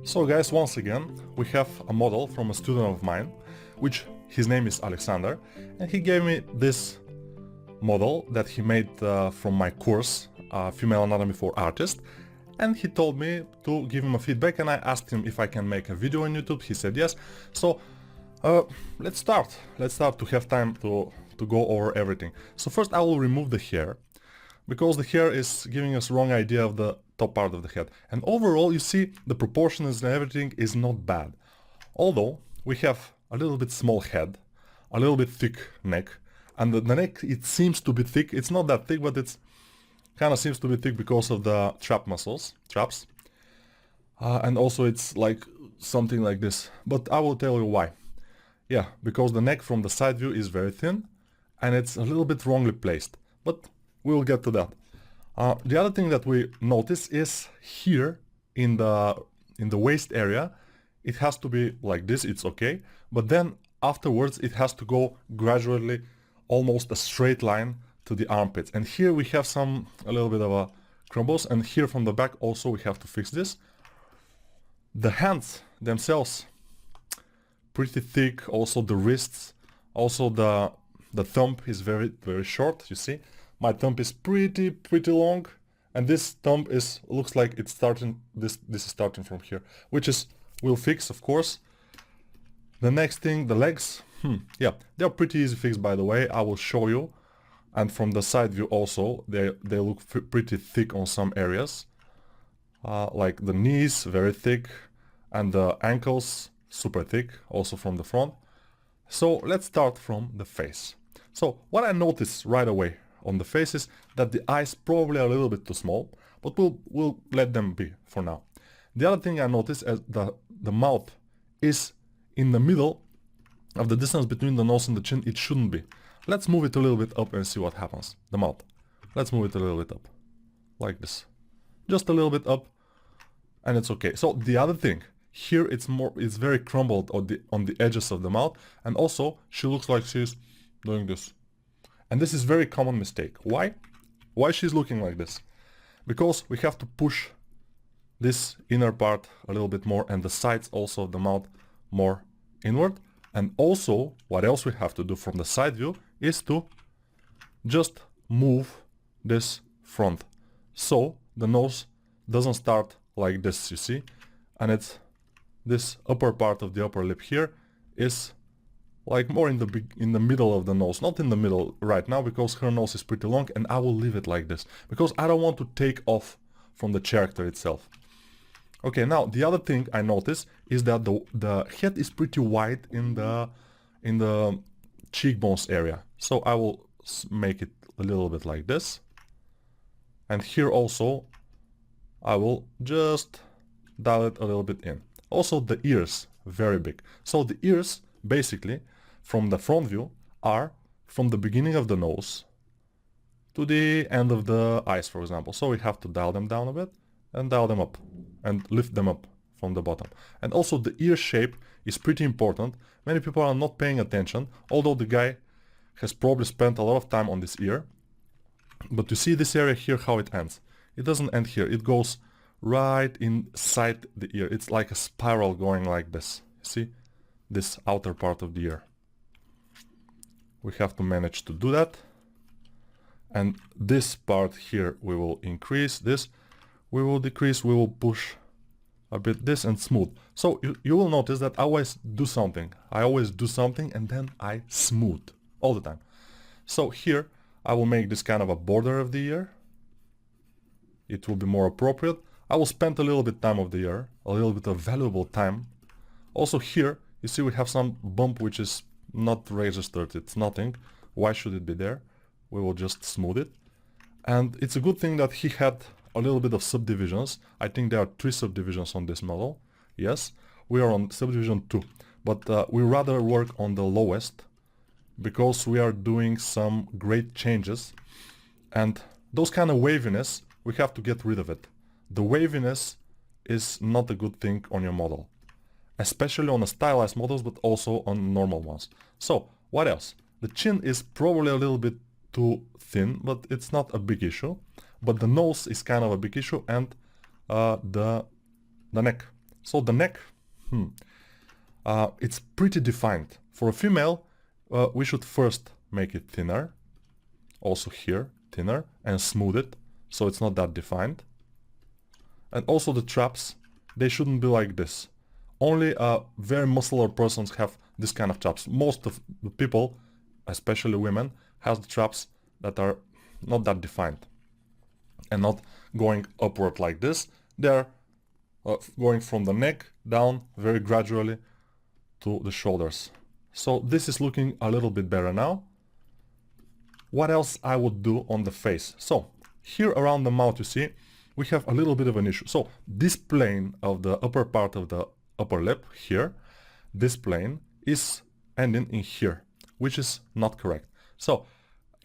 So guys, once again, we have a model from a student of mine, which his name is Alexander, and he gave me this model that he made from my course, Female Anatomy for Artists, and he told me to give him a feedback, and I asked him if I can make a video on YouTube. He said yes. So let's start. Let's start to have time to go over everything. So first I will remove the hair, because the hair is giving us wrong idea of the top part of the head. And overall, you see, the proportions and everything is not bad. Although we have a little bit small head, a little bit thick neck, and the neck, it seems to be thick. It's not that thick, but it's kind of seems to be thick because of the traps. And also it's like something like this. But I will tell you why. Yeah, because the neck from the side view is very thin, and it's a little bit wrongly placed. But we will get to that. The other thing that we notice is here in the waist area, it has to be like this, it's okay, but then afterwards it has to go gradually, almost a straight line to the armpits. And here we have a little bit of a crumbles, and here from the back also we have to fix this. The hands themselves, pretty thick, also the wrists, also the thumb is very, very short, you see. My thumb is pretty long, and this thumb looks like it's starting, this is starting from here, which is, we'll fix, of course. The next thing, the legs, yeah, they're pretty easy fixed, by the way, I will show you. And from the side view also, they look pretty thick on some areas. Like the knees, very thick, and the ankles, super thick, also from the front. So let's start from the face. So what I noticed right away on the face is that the eyes probably are a little bit too small, but we'll let them be for now. The other thing I noticed is the mouth is in the middle of the distance between the nose and the chin. It shouldn't be. Let's move it a little bit up and see what happens. The mouth. Let's move it a little bit up. Like this. Just a little bit up, and it's okay. So the other thing, here it's very crumbled on the edges of the mouth, and also she looks like she's doing this. And this is very common mistake. Why? Why she's looking like this? Because we have to push this inner part a little bit more, and the sides also of the mouth more inward. And also, what else we have to do from the side view is to just move this front. So the nose doesn't start like this, you see? And it's this upper part of the upper lip here is like more in the middle of the nose, not in the middle right now, because her nose is pretty long, and I will leave it like this because I don't want to take off from the character itself. Okay, now the other thing I notice is that the head is pretty wide in the cheekbones area. So I will make it a little bit like this, and here also I will just dial it a little bit in. Also the ears, very big. So the ears basically from the front view are from the beginning of the nose to the end of the eyes, for example. So we have to dial them down a bit and dial them up and lift them up from the bottom. And also the ear shape is pretty important. Many people are not paying attention, although the guy has probably spent a lot of time on this ear. But you see this area here, how it ends. It doesn't end here, it goes right inside the ear. It's like a spiral going like this. See? This outer part of the ear. We have to manage to do that. And this part here we will increase, this we will decrease, we will push a bit this and smooth. So you will notice that I always do something. I always do something and then I smooth all the time. So here I will make this kind of a border of the ear. It will be more appropriate. I will spend a little bit time of the ear, a little bit of valuable time. Also here, you see we have some bump which is not registered, it's nothing. Why should it be there? We will just smooth it. And it's a good thing that he had a little bit of subdivisions. I think there are 3 subdivisions on this model. Yes, we are on subdivision 2. But we rather work on the lowest because we are doing some great changes. And those kind of waviness, we have to get rid of it. The waviness is not a good thing on your model, especially on the stylized models, but also on normal ones. So what else? The chin is probably a little bit too thin, but it's not a big issue. But the nose is kind of a big issue, and the neck. So the neck, it's pretty defined. For a female, we should first make it thinner, also here, thinner, and smooth it, so it's not that defined. And also the traps, they shouldn't be like this. Only very muscular persons have this kind of traps. Most of the people, especially women, has the traps that are not that defined and not going upward like this. They're going from the neck down very gradually to the shoulders. So this is looking a little bit better now. What else I would do on the face? So here around the mouth, you see, we have a little bit of an issue. So this plane of the upper part of the upper lip here, this plane is ending in here, which is not correct. So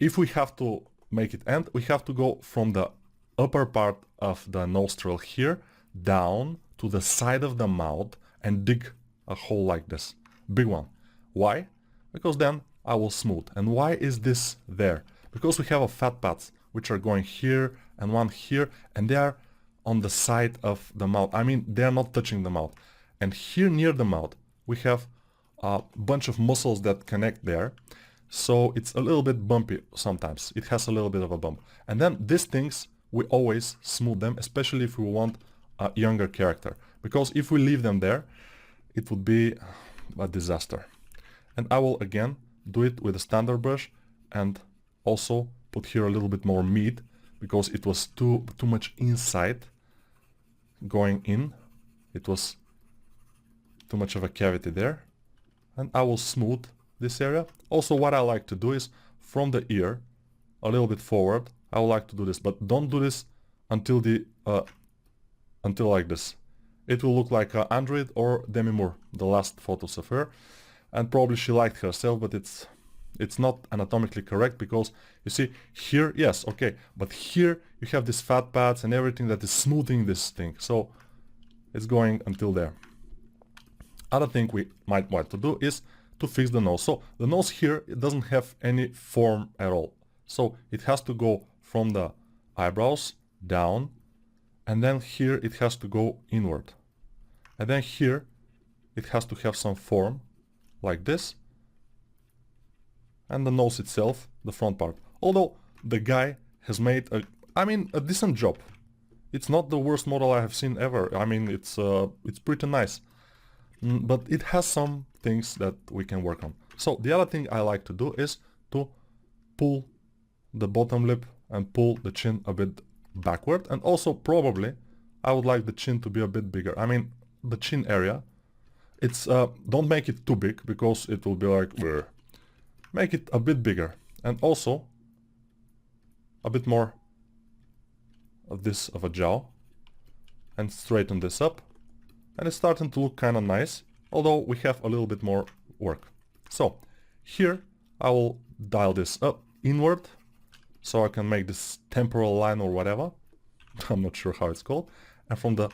if we have to make it end, we have to go from the upper part of the nostril here down to the side of the mouth and dig a hole like this, big one. Why? Because then I will smooth. And why is this there? Because we have a fat pads which are going here and one here, and they are on the side of the mouth. I mean, they are not touching the mouth. And here near the mouth we have a bunch of muscles that connect there, so it's a little bit bumpy sometimes. It has a little bit of a bump. And then these things, we always smooth them, especially if we want a younger character, because if we leave them there, it would be a disaster. And I will again do it with a standard brush and also put here a little bit more meat, because it was too much inside going in. It was too much of a cavity there. And I will smooth this area. Also, what I like to do is from the ear a little bit forward. I would like to do this, but don't do this until the until like this. It will look like Android or Demi Moore, the last photos of her, and probably she liked herself, but it's not anatomically correct, because you see here, yes, okay, but here you have these fat pads and everything that is smoothing this thing, so it's going until there. Other thing we might want to do is to fix the nose. So the nose here, it doesn't have any form at all, so it has to go from the eyebrows down, and then here it has to go inward, and then here it has to have some form like this, and the nose itself, the front part. Although the guy has made a decent job. It's not the worst model I have seen ever. I mean, it's pretty nice, but it has some things that we can work on. So the other thing I like to do is to pull the bottom lip and pull the chin a bit backward, and also probably I would like the chin to be a bit bigger. I mean, the chin area, it's don't make it too big, because it will be like bleh. Make it a bit bigger, and also a bit more of this of a jaw, and straighten this up, and it's starting to look kind of nice, although we have a little bit more work. So here I will dial this up inward, so I can make this temporal line or whatever. I'm not sure how it's called. And from the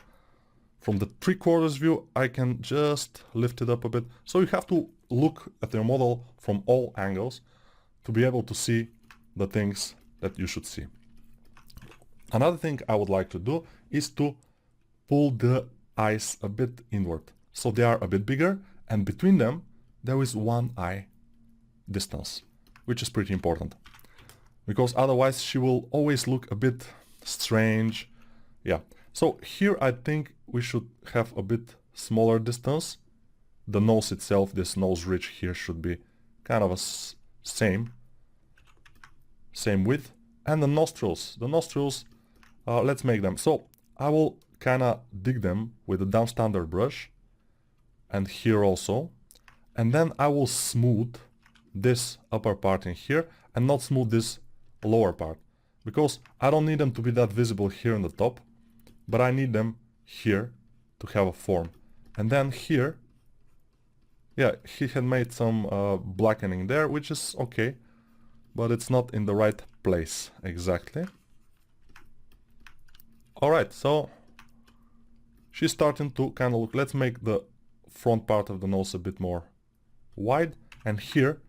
3/4 view, I can just lift it up a bit. So you have to look at your model from all angles to be able to see the things that you should see. Another thing I would like to do is to pull the eyes a bit inward, so they are a bit bigger, and between them there is one eye distance, which is pretty important, because otherwise she will always look a bit strange. Yeah, so here I think we should have a bit smaller distance. The nose itself, this nose ridge here, should be kind of a same width. And the nostrils, let's make them. So I will kind of dig them with a down standard brush, and here also, and then I will smooth this upper part in here and not smooth this lower part, because I don't need them to be that visible here on the top, but I need them here to have a form. And then here, yeah, he had made some blackening there, which is okay, but it's not in the right place exactly. Alright, so she's starting to kind of look. Let's make the front part of the nose a bit more wide, and here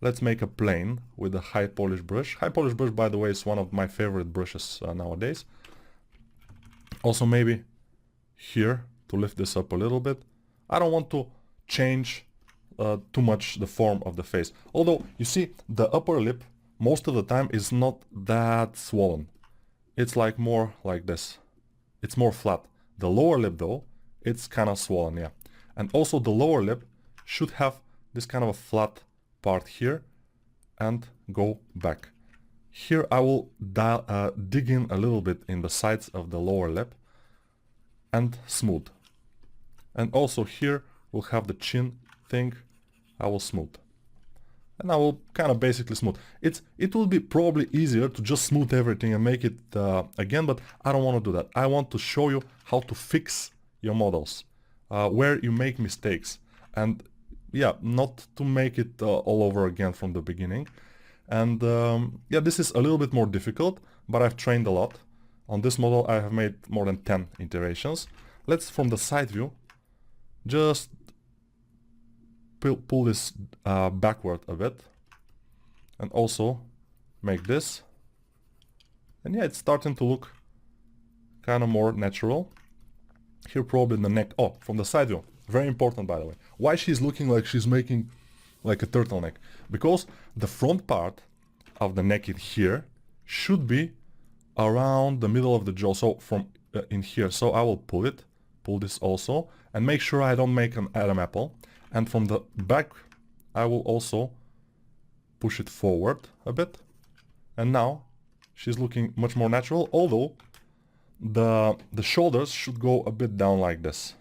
let's make a plane with a high polish brush. High polish brush, by the way, is one of my favorite brushes nowadays. Also maybe here to lift this up a little bit. I don't want to change too much the form of the face. Although, you see, the upper lip most of the time is not that swollen. It's like more like this. It's more flat. The lower lip though, it's kind of swollen, yeah. And also the lower lip should have this kind of a flat part here and go back. Here I will dig in a little bit in the sides of the lower lip and smooth. And also here we'll have the chin thing. I will smooth. And I will kind of basically smooth. It will be probably easier to just smooth everything and make it again, but I don't want to do that. I want to show you how to fix your models, where you make mistakes. And yeah, not to make it all over again from the beginning. And yeah, this is a little bit more difficult, but I've trained a lot. On this model I have made more than 10 iterations. Let's, from the side view, just pull this backward a bit. And also make this. And yeah, it's starting to look kind of more natural. Here probably the neck, oh, from the side view. Very important, by the way. Why she's looking like she's making like a turtleneck? Because the front part of the neck in here should be around the middle of the jaw, so from in here. So I will pull this also, and make sure I don't make an Adam apple. And from the back I will also push it forward a bit. And now she's looking much more natural, although the shoulders should go a bit down like this,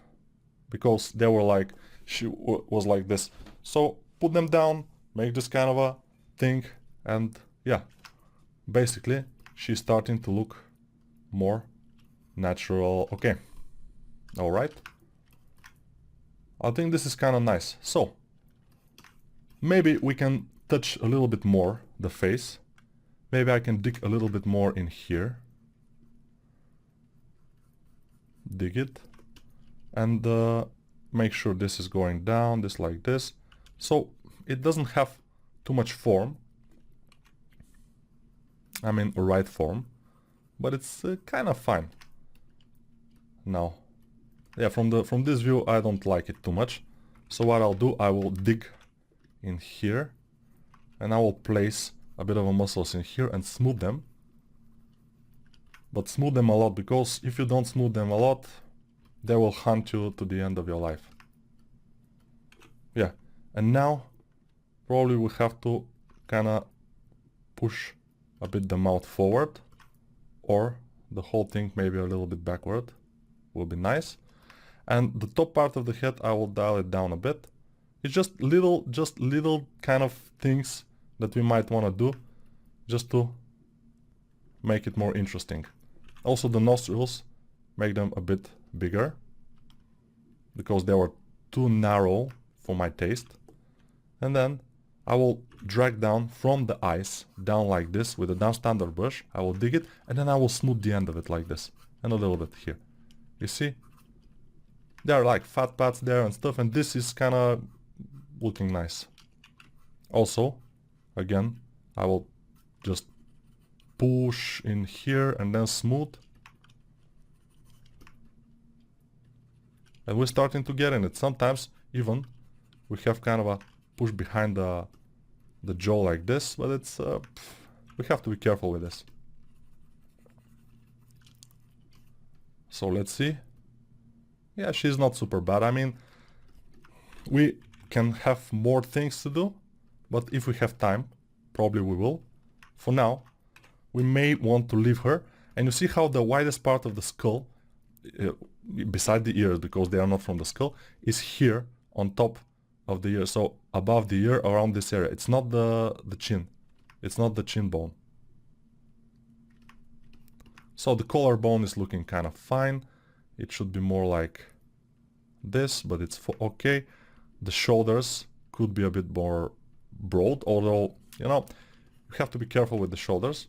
because they were like, she was like this. So put them down, make this kind of a thing, and yeah, basically she's starting to look more natural. Okay, all right. I think this is kind of nice. So maybe we can touch a little bit more the face. Maybe I can dig a little bit more in here. Dig it. And make sure this is going down, this like this. So it doesn't have too much form. I mean, a right form. But it's kind of fine. Now, yeah, from this view I don't like it too much. So what I'll do, I will dig in here. And I will place a bit of a muscles in here and smooth them. But smooth them a lot, because if you don't smooth them a lot, they will haunt you to the end of your life. Yeah, and now probably we have to kind of push a bit the mouth forward, or the whole thing maybe a little bit backward will be nice. And the top part of the head I will dial it down a bit. It's just little kind of things that we might want to do just to make it more interesting. Also the nostrils, make them a bit bigger, because they were too narrow for my taste. And then I will drag down from the eyes down like this with a down standard brush. I will dig it, and then I will smooth the end of it like this, and a little bit here. You see? There are like fat pads there and stuff, and this is kind of looking nice. Also, again, I will just push in here and then smooth. And we're starting to get in it. Sometimes even we have kind of a push behind the jaw like this, but it's we have to be careful with this. So let's see. Yeah, she's not super bad. I mean, we can have more things to do, but if we have time, probably we will. For now, we may want to leave her. And you see how the widest part of the skull, beside the ears, because they are not from the skull, is here on top of the ear. So above the ear, around this area. It's not the chin. It's not the chin bone. So the collarbone is looking kind of fine. It should be more like this, but it's okay. The shoulders could be a bit more broad, although, you know, you have to be careful with the shoulders.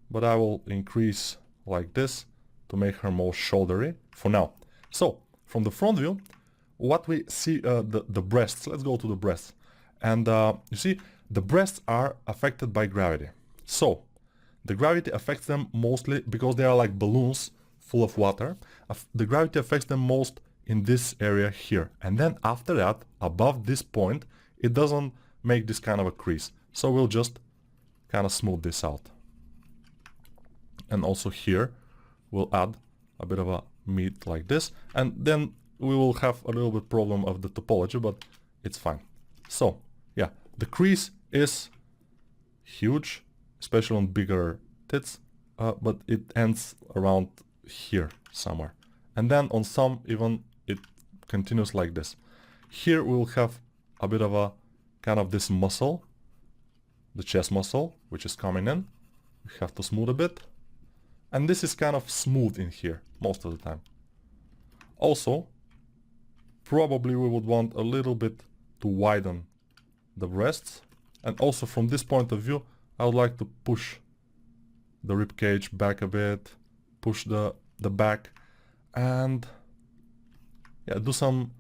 But I will increase like this to make her more shouldery for now. So, from the front view, what we see, the breasts, let's go to the breasts. And you see, the breasts are affected by gravity. So, the gravity affects them mostly because they are like balloons full of water. The gravity affects them most in this area here. And then after that, above this point, it doesn't make this kind of a crease. So we'll just kind of smooth this out. And also here, we'll add a bit of a meat like this. And then we will have a little bit problem of the topology, but it's fine. So yeah, the crease is huge, especially on bigger tits, but it ends around here somewhere. And then on some even it continues like this. Here we will have a bit of a kind of this muscle, the chest muscle, which is coming in. We have to smooth a bit. And this is kind of smooth in here most of the time. Also, probably we would want a little bit to widen the breasts. And also from this point of view, I would like to push the rib cage back a bit, push the back, and yeah, do some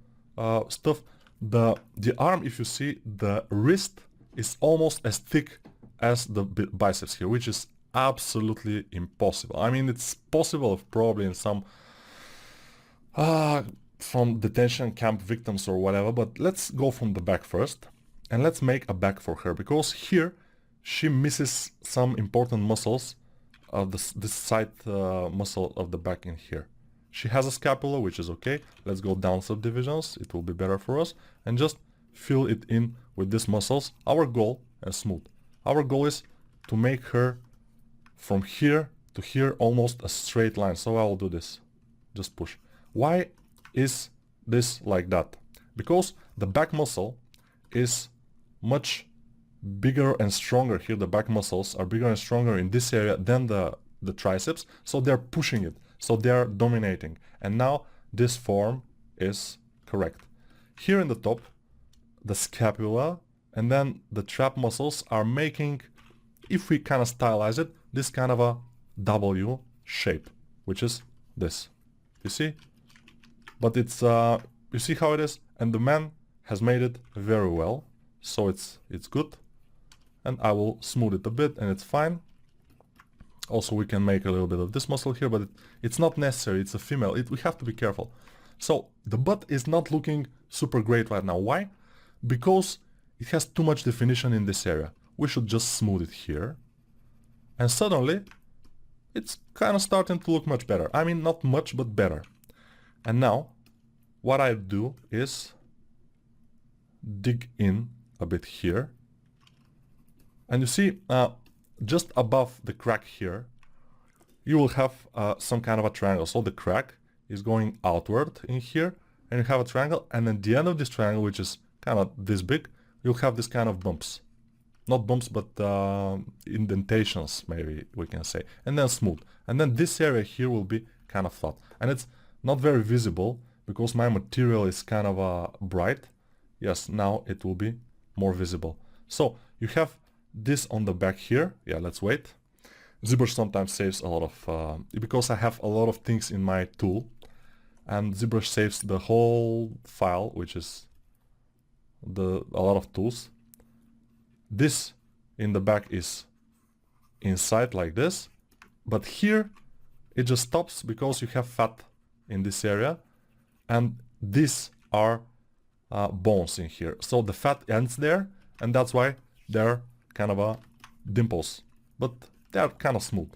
stuff. The arm, if you see, the wrist is almost as thick as the biceps here, which is absolutely impossible. I mean, it's possible probably in some from detention camp victims or whatever, but let's go from the back first and let's make a back for her, because here she misses some important muscles of this side muscle of the back in here. She has a scapula, which is okay. Let's go down subdivisions, it will be better for us, and just fill it in with these muscles. Our goal, and smooth, our goal is to make her from here to here almost a straight line. So I will do this, just push. Why is this like that? Because the back muscle is much bigger and stronger here. The back muscles are bigger and stronger in this area than the triceps, so they're pushing it, so they're dominating. And now this form is correct. Here in the top, the scapula and then the trap muscles are making, if we kind of stylize it, this kind of a W shape, which is this. You see? But it's you see how it is, and the man has made it very well, so it's good. And I will smooth it a bit, and it's fine. Also, we can make a little bit of this muscle here, but it's not necessary. It's a female. We have to be careful. So the butt is not looking super great right now. Why? Because it has too much definition in this area. We should just smooth it here. And suddenly, it's kind of starting to look much better. I mean, not much, but better. And now, what I do is dig in a bit here. And you see, just above the crack here, you will have some kind of a triangle. So the crack is going outward in here, and you have a triangle, and at the end of this triangle, which is kind of this big, you'll have this kind of bumps. Not bumps, but indentations, maybe we can say. And then smooth. And then this area here will be kind of flat. And it's not very visible, because my material is kind of bright. Yes, now it will be more visible. So you have this on the back here. Yeah, let's wait. ZBrush sometimes saves a lot of, because I have a lot of things in my tool, and ZBrush saves the whole file, which is a lot of tools. This in the back is inside like this, but here it just stops because you have fat in this area, and these are bones in here. So the fat ends there, and that's why they're kind of dimples, but they are kind of smooth.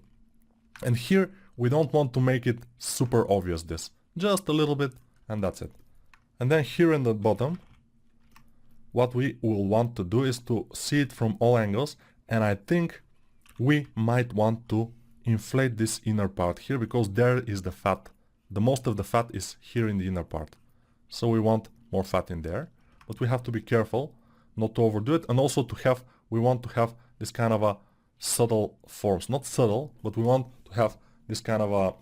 And here we don't want to make it super obvious, this, just a little bit, and that's it. And then here in the bottom, what we will want to do is to see it from all angles, and I think we might want to inflate this inner part here, because there is the fat. The most of the fat is here in the inner part. So we want more fat in there, but we have to be careful not to overdo it, and also we want to have this kind of a subtle forms. Not subtle, but we want to have this kind of a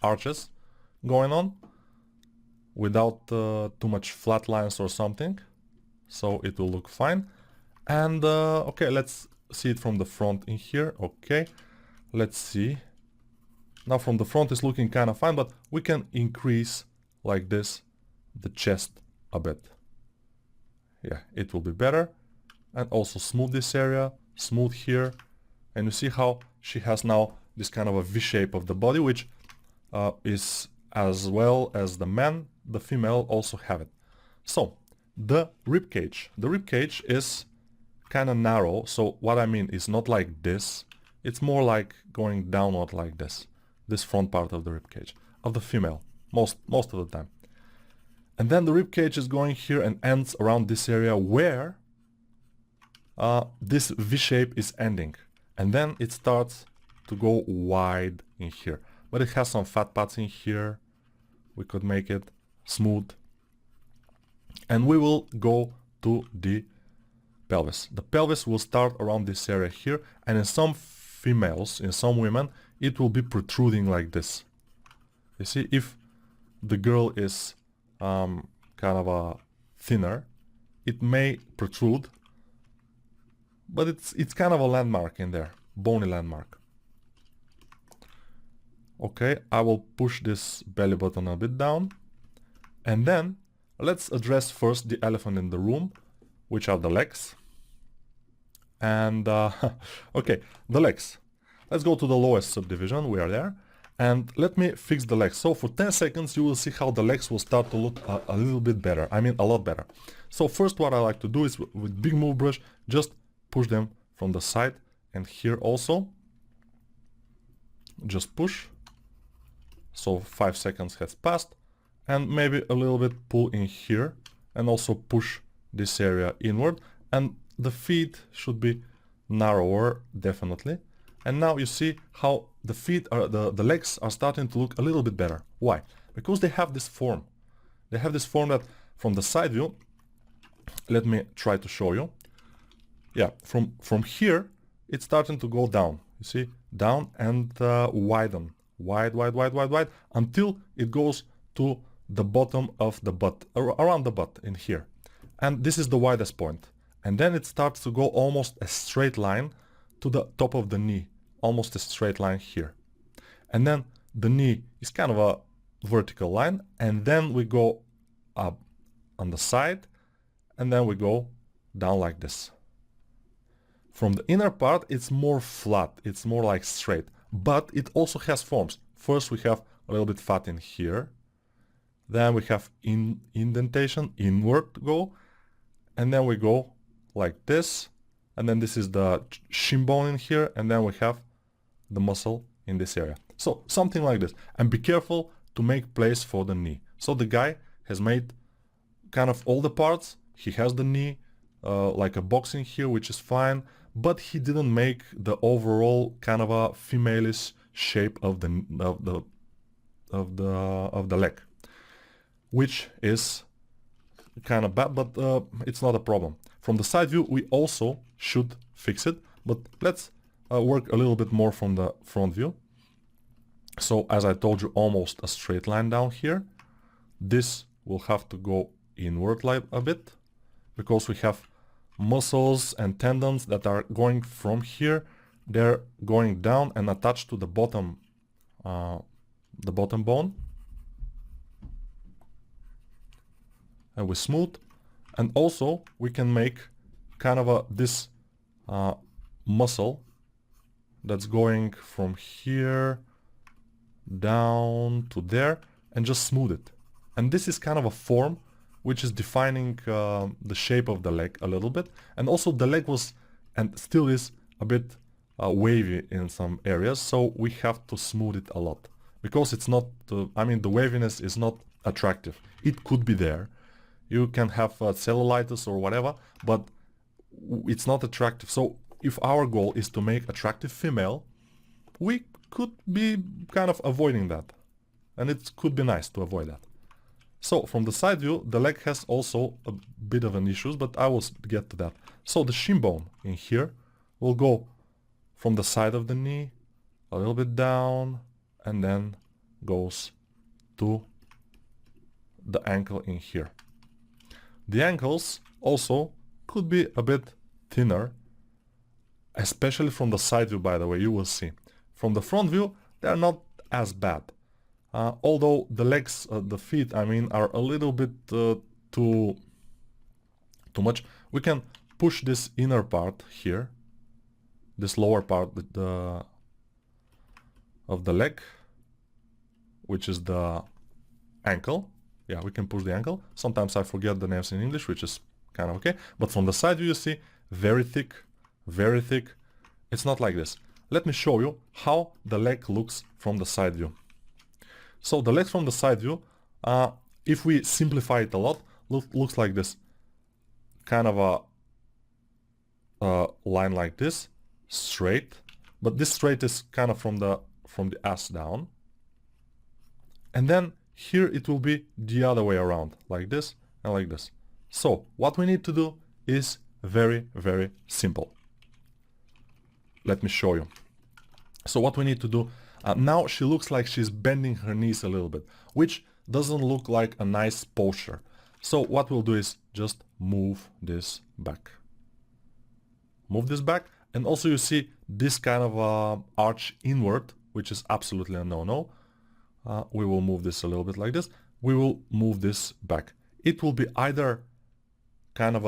arches going on without too much flat lines or something. So it will look fine. And okay, let's see it from the front in here. Okay, let's see. Now from the front it's looking kind of fine, but we can increase like this the chest a bit. Yeah, it will be better. And also smooth this area, smooth here. And you see how she has now this kind of a V shape of the body, which is as well as the man, the female also have it. So the rib cage is kind of narrow. So what I mean is not like this. It's more like going downward like this. This front part of the rib cage of the female, most of the time. And then the rib cage is going here and ends around this area where this V shape is ending. And then it starts to go wide in here. But it has some fat parts in here. We could make it smooth. And we will go to the pelvis. The pelvis will start around this area here, and in some females, in some women, it will be protruding like this. You see, if the girl is kind of a thinner, it may protrude, but it's kind of a landmark in there, bony landmark. Okay, I will push this belly button a bit down, and then let's address first the elephant in the room, which are the legs. And okay, the legs. Let's go to the lowest subdivision. We are there. And let me fix the legs. So for 10 seconds you will see how the legs will start to look a little bit better. I mean a lot better. So first what I like to do is with big move brush, just push them from the side, and here also. Just push. So 5 seconds has passed. And maybe a little bit pull in here, and also push this area inward, and the feet should be narrower, definitely. And now you see how the feet are, the legs are starting to look a little bit better. Why? Because they have this form. They have this form that from the side view, let me try to show you. Yeah, from here it's starting to go down. You see, down and widen, wide, until it goes to the bottom of the butt, around the butt in here. And this is the widest point. And then it starts to go almost a straight line to the top of the knee, almost a straight line here. And then the knee is kind of a vertical line, and then we go up on the side, and then we go down like this. From the inner part, it's more flat, it's more like straight, but it also has forms. First we have a little bit fat in here. Then we have indentation, inward go, and then we go like this, and then this is the shin bone in here, and then we have the muscle in this area. So something like this. And be careful to make place for the knee. So the guy has made kind of all the parts. He has the knee, like a box in here, which is fine, but he didn't make the overall kind of a female-ish shape of the leg, which is kind of bad, but it's not a problem. From the side view we also should fix it, but let's work a little bit more from the front view. So as I told you, almost a straight line down here. This will have to go inward like a bit, because we have muscles and tendons that are going from here. They're going down and attached to the bottom bone. And we smooth, and also we can make kind of this muscle that's going from here down to there, and just smooth it. And this is kind of a form which is defining the shape of the leg a little bit. And also the leg was and still is a bit wavy in some areas, so we have to smooth it a lot, because it's not I mean, the waviness is not attractive. It could be there. You can have cellulitis or whatever, but it's not attractive. So if our goal is to make attractive female, we could be kind of avoiding that. And it could be nice to avoid that. So from the side view, the leg has also a bit of an issue, but I will get to that. So the shin bone in here will go from the side of the knee, a little bit down, and then goes to the ankle in here. The ankles also could be a bit thinner, especially from the side view, by the way, you will see. From the front view, they are not as bad. Although the legs, the feet, I mean, are a little bit too much. We can push this inner part here, this lower part of the leg, which is the ankle. Yeah, we can push the ankle. Sometimes I forget the names in English, which is kind of okay. But from the side view, you see very thick, very thick. It's not like this. Let me show you how the leg looks from the side view. So the leg from the side view, if we simplify it a lot, looks like this. Kind of a line like this, straight. But this straight is kind of from the ass down. And then here it will be the other way around, like this and like this. So what we need to do is very, very simple. Let me show you. So what we need to do, now she looks like she's bending her knees a little bit, which doesn't look like a nice posture. So what we'll do is just move this back. Move this back, and also you see this kind of arch inward, which is absolutely a no-no. We will move this a little bit like this. We will move this back. It will be either kind of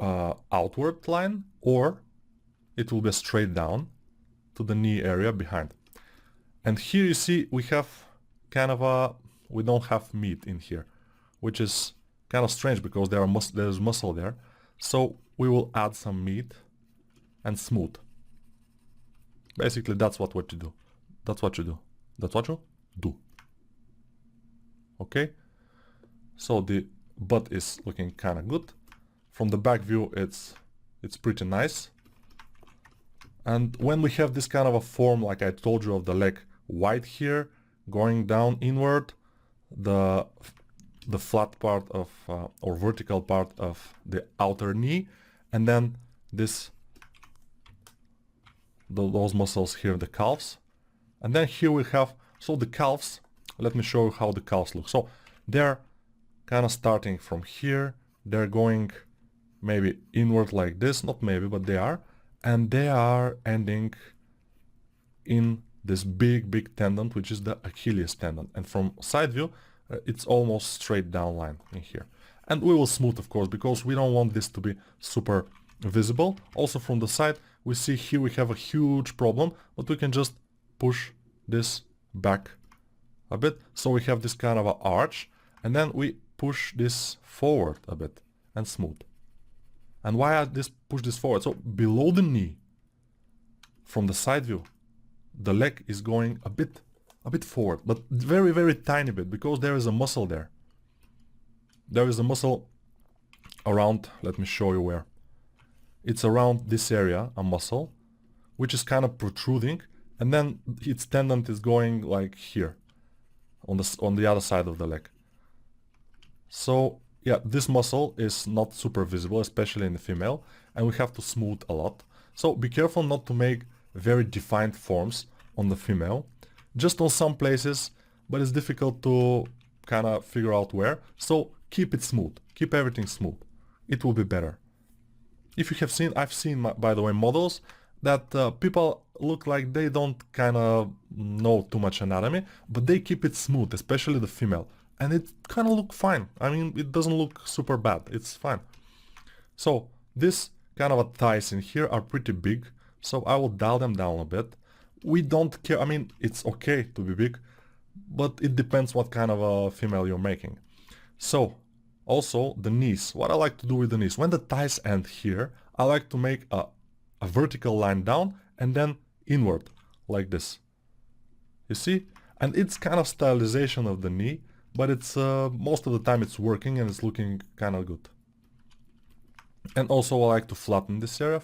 a outward line, or it will be straight down to the knee area behind. And here you see we have kind of we don't have meat in here, which is kind of strange because there's muscle there. So we will add some meat and smooth. Basically that's what you do. That's what you do. That's what you do. Okay? So the butt is looking kind of good. From the back view it's pretty nice. And when we have this kind of a form, like I told you, of the leg wide here, going down inward, the flat part of or vertical part of the outer knee, and then this those muscles here, the calves, and then here we have, so the calves, let me show you how the calves look. So they're kind of starting from here, they're going maybe inward like this, not maybe, but they are, and they are ending in this big tendon, which is the Achilles tendon. And from side view, it's almost straight down line in here. And we will smooth, of course, because we don't want this to be super visible. Also from the side, we see here we have a huge problem, but we can just push this back a bit. So we have this kind of an arch, and then we push this forward a bit and smooth. And why I push this forward? So below the knee, from the side view, the leg is going a bit forward, but very tiny bit, because there is a muscle there. There is a muscle around, let me show you where. It's around this area, a muscle, which is kind of protruding, and then its tendon is going like here, on the other side of the leg. So yeah, this muscle is not super visible, especially in the female, and we have to smooth a lot. So be careful not to make very defined forms on the female, just on some places, but it's difficult to kind of figure out where. So keep it smooth, keep everything smooth. It will be better. If you have seen, I've seen, by the way, models that people look like they don't kind of know too much anatomy, but they keep it smooth, especially the female. And it kind of look fine. I mean, it doesn't look super bad. It's fine. So this kind of thighs in here are pretty big. So I will dial them down a bit. We don't care. I mean, it's okay to be big, but it depends what kind of a female you're making. So also the knees. What I like to do with the knees, when the thighs end here, I like to make a vertical line down and then inward like this. You see? And it's kind of stylization of the knee, but it's most of the time it's working and it's looking kind of good. And also I like to flatten this area,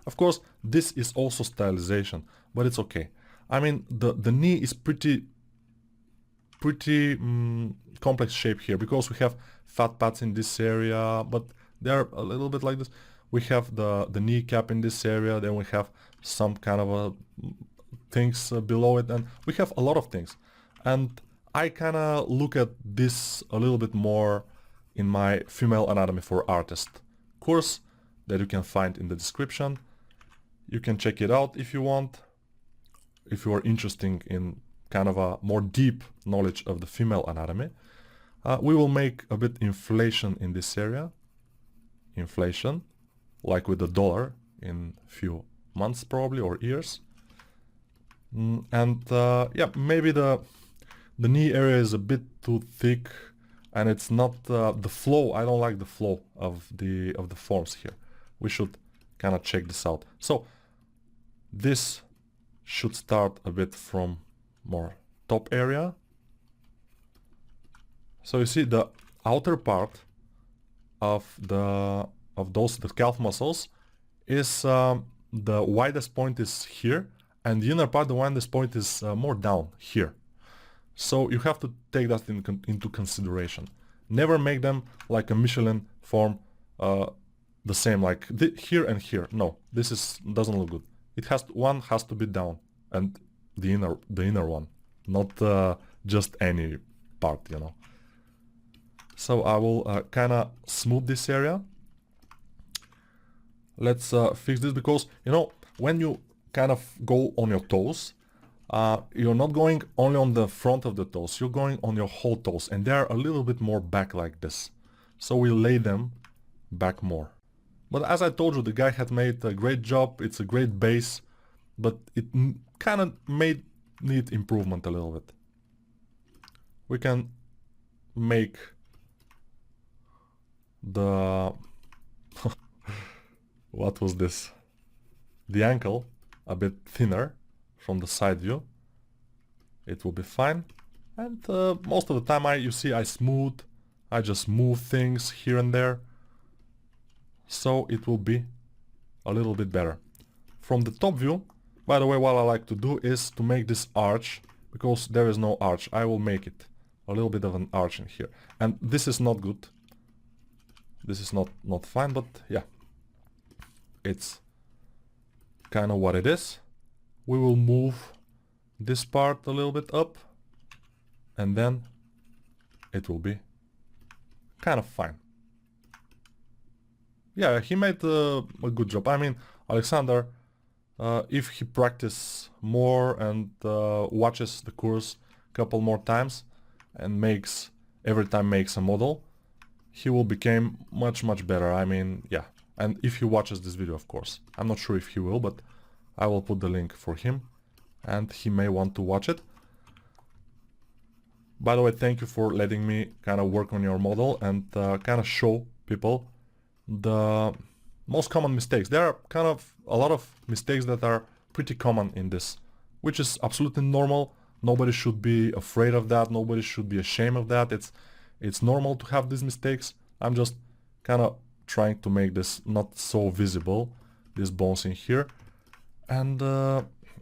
Of course, this is also stylization, but it's okay. I mean, the knee is pretty complex shape here, because we have fat pads in this area, but they're a little bit like this. We have the kneecap in this area, then we have some kind of things below it, and we have a lot of things. And I kind of look at this a little bit more in my Female Anatomy for Artists course that you can find in the description. You can check it out if you want, if you are interested in kind of a more deep knowledge of the female anatomy. We will make a bit inflation in this area, inflation, like with the dollar in a few months probably, or years. And yeah, maybe the The knee area is a bit too thick, and it's not the flow. I don't like the flow of the forms here. We should kind of check this out. So this should start a bit from more top area. So you see the outer part of the calf muscles is the widest point is here, and the inner part, the widest point is more down here. So you have to take that into consideration. Never make them like a Michelin form, the same, like here and here. No, this doesn't look good. It one has to be down, and the inner one, not just any part, you know. So I will kind of smooth this area. Let's fix this, because you know, when you kind of go on your toes, you're not going only on the front of the toes, you're going on your whole toes, and they're a little bit more back like this. So we lay them back more. But as I told you, the guy had made a great job. It's a great base, but it kind of need improvement a little bit. We can make the what was this? The ankle a bit thinner from the side view. It will be fine. And most of the time I just move things here and there. So it will be a little bit better. From the top view, by the way, what I like to do is to make this arch, because there is no arch. I will make it a little bit of an arch in here. And this is not good. This is not fine, but yeah. It's kind of what it is. We will move this part a little bit up, and then it will be kind of fine. Yeah, he made a good job. I mean, Alexander, if he practices more and watches the course a couple more times and every time makes a model, he will become much better. I mean, yeah. And if he watches this video, of course. I'm not sure if he will, but I will put the link for him, and he may want to watch it. By the way, thank you for letting me kind of work on your model and kind of show people the most common mistakes. There are kind of a lot of mistakes that are pretty common in this, which is absolutely normal. Nobody should be afraid of that. Nobody should be ashamed of that. It's normal to have these mistakes. I'm just kind of trying to make this not so visible, these bones in here. And